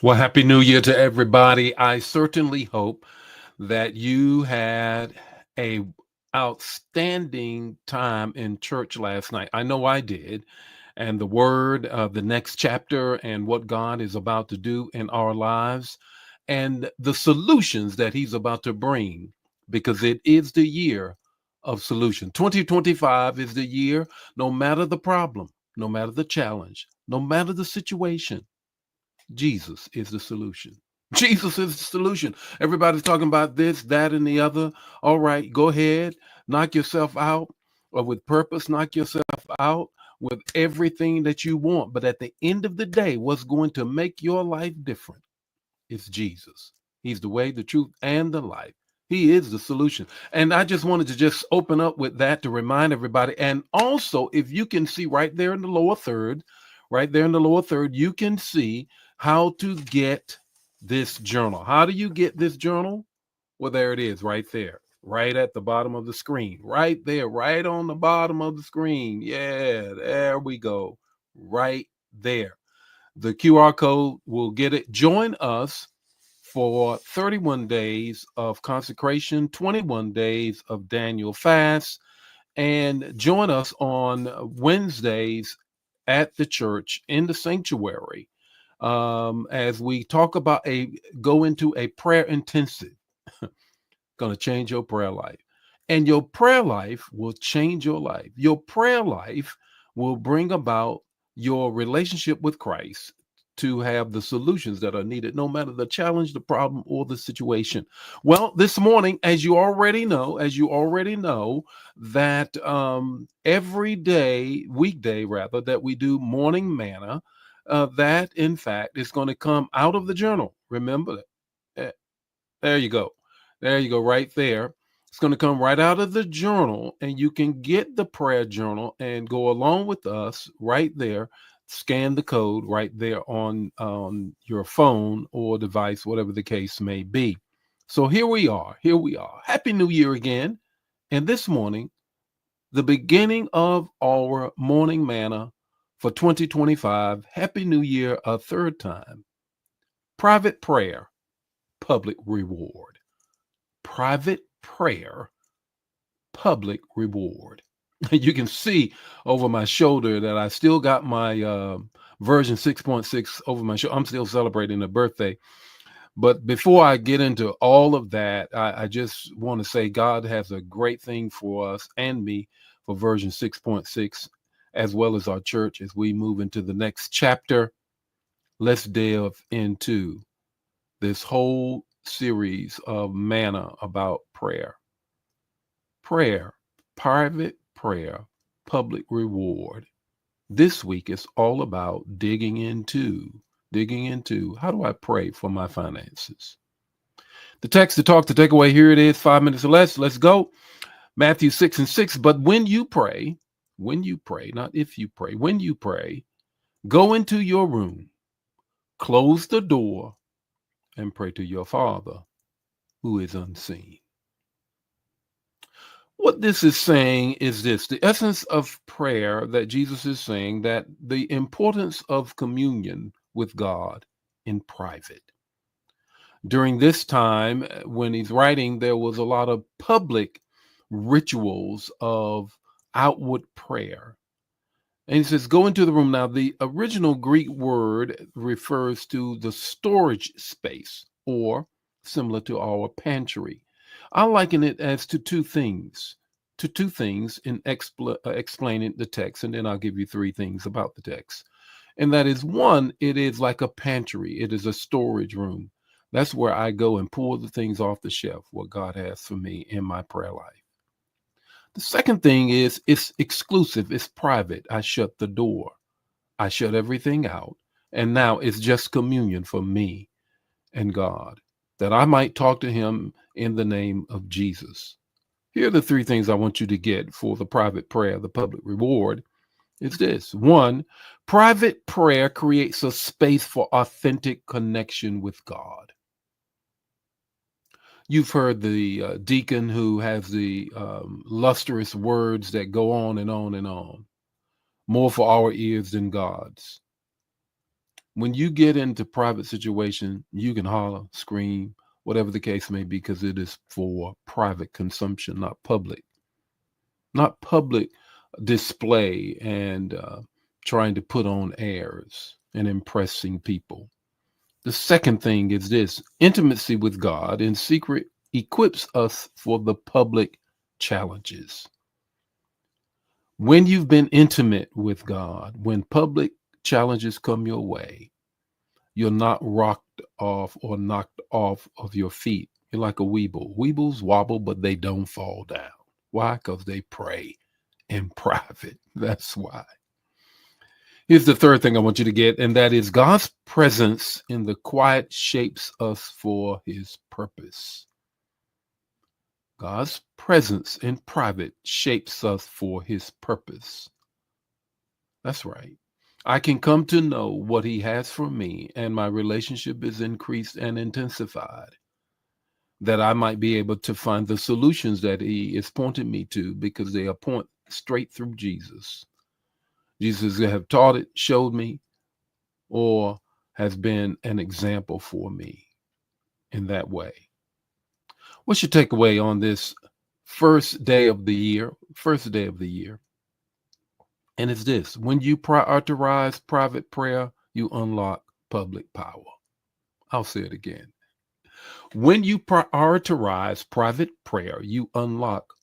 Well, Happy New Year to everybody. I certainly hope that you had a outstanding time in church last night. I know I did. And the word of the next chapter and what God is about to do in our lives and the solutions that he's about to bring because it is the year of solution. 2025 is the year, no matter the problem, no matter the challenge, no matter the situation. Jesus is the solution. Jesus is the solution. Everybody's talking about this, that, and the other. All right, go ahead, knock yourself out, or with purpose, knock yourself out with everything that you want. But at the end of the day, what's going to make your life different is Jesus. He's the way, the truth, and the life. He is the solution. And I just wanted to just open up with that to remind everybody. And also, if you can see right there in the lower third, right there in the lower third, you can see how to get this journal. How do you get this journal? Well, there it is right there, right at the bottom of the screen, right there, right on the bottom of the screen. Yeah, there we go, right there. The QR code will get it. Join us for 31 days of consecration, 21 days of Daniel fast, and join us on Wednesdays at the church in the sanctuary as we talk about go into a prayer intensive. Going to change your prayer life. And your prayer life will change your life. Your prayer life will bring about your relationship with Christ to have the solutions that are needed, no matter the challenge, the problem, or the situation. Well, this morning, as you already know, that every day, weekday rather, that we do morning manna, that in fact is going to come out of the journal. Remember that. There you go. There you go, right there. It's going to come right out of the journal, and you can get the prayer journal and go along with us right there. Scan the code right there on your phone or device, whatever the case may be. So here we are. Here we are. Happy New Year again. And this morning, the beginning of our morning manna for 2025. Happy New Year a third time. Private prayer, public reward. Private prayer, public reward. You can see over my shoulder that I still got my version 6.6 over my shoulder. I'm still celebrating a birthday. But before I get into all of that, I just want to say God has a great thing for us and me for version 6.6, as well as our church as we move into the next chapter. Let's delve into this whole series of manna about prayer. Prayer, private prayer, public reward. This week is all about digging into how do I pray for my finances? The text to talk to take away, here it is, 5 minutes or less. Let's go. Matthew 6:6. But when you pray, not if you pray, when you pray, go into your room, close the door, and pray to your Father who is unseen. What this is saying is this: the essence of prayer that Jesus is saying, that the importance of communion with God in private. During this time, when he's writing, there was a lot of public rituals of outward prayer. And he says, go into the room. Now, the original Greek word refers to the storage space, or similar to our pantry. I liken it as to two things in explaining the text, and then I'll give you three things about the text. And that is, one, it is like a pantry. It is a storage room. That's where I go and pull the things off the shelf, what God has for me in my prayer life. The second thing is it's exclusive, it's private. I shut the door, I shut everything out. And now it's just communion for me and God, that I might talk to him in the name of Jesus. Here are the three things I want you to get for the private prayer, the public reward. Is this: one, private prayer creates a space for authentic connection with God. You've heard the deacon who has the lustrous words that go on and on and on, more for our ears than God's. When you get into private situation, you can holler, scream, whatever the case may be, because it is for private consumption, not public display and trying to put on airs and impressing people. The second thing is this: intimacy with God in secret equips us for the public challenges. When you've been intimate with God, when public challenges come your way, you're not rocked off or knocked off of your feet. You're like a weeble. Weebles wobble, but they don't fall down. Why? Because they pray in private. That's why. Here's the third thing I want you to get, and that is God's presence in the quiet shapes us for his purpose. God's presence in private shapes us for his purpose. That's right. I can come to know what he has for me, and my relationship is increased and intensified, that I might be able to find the solutions that he is pointing me to, because they are point straight through Jesus. Jesus have taught it, showed me, or has been an example for me in that way. What's your takeaway on this first day of the year? First day of the year. And it's this: when you prioritize private prayer, you unlock public power. I'll say it again. When you prioritize private prayer, you unlock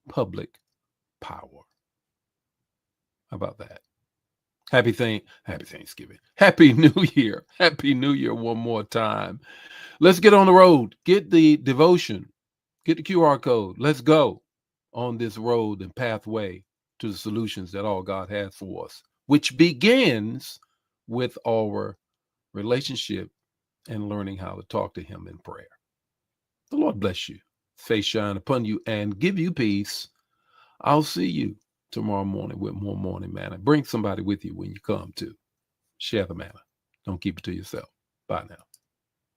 public power. How about that? Happy Thanksgiving. Happy New Year. Happy New Year one more time. Let's get on the road. Get the devotion. Get the QR code. Let's go on this road and pathway to the solutions that all God has for us, which begins with our relationship and learning how to talk to him in prayer. The Lord bless you, face shine upon you, and give you peace. I'll see you tomorrow morning with more morning manna. Bring somebody with you when you come to share the manna. Don't keep it to yourself. Bye now.